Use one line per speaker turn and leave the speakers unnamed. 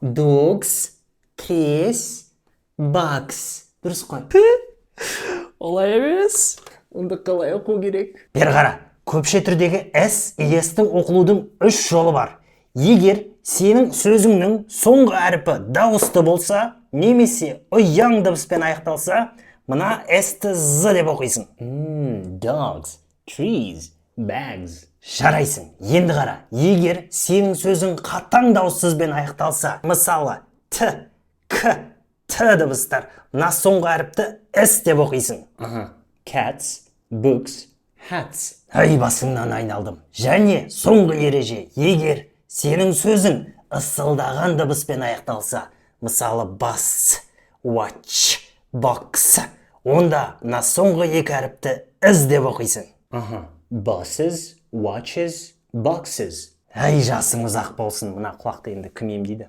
Dogs, cats, bugs. Дұрыс қой.
Олай емес.
Онда қалай оқу керек? Бері қара. Көпше түрдегі S, ES-тің оқылудың 3 жолы бар. Егер сенің сөзіңнің соңғы әріпі дауысты болса, немесе ұяң дыбыспен аяқталса, мына S-ті Z деп оқисың. Dogs, trees, bags. Жарайсың. Енді қара. Егер сенің сөзің қатаң дауыссызбен аяқталса, мысалы Т, К, Т дыбыстар, мына соңғы әріпті S деп оқисың.
Cats, books, hats.
Ай, басыңнан айналдым. Және соңғы ереже, егер сенің сөзің ысылдаған дыбыспен аяқталса, мысалы бас, watch, box, онда мына соңғы екі әріпті із деп оқисың.
Buses, watches, boxes.
Ай, жасың ұзақ болсын, мына құлақты енді кім емдейді?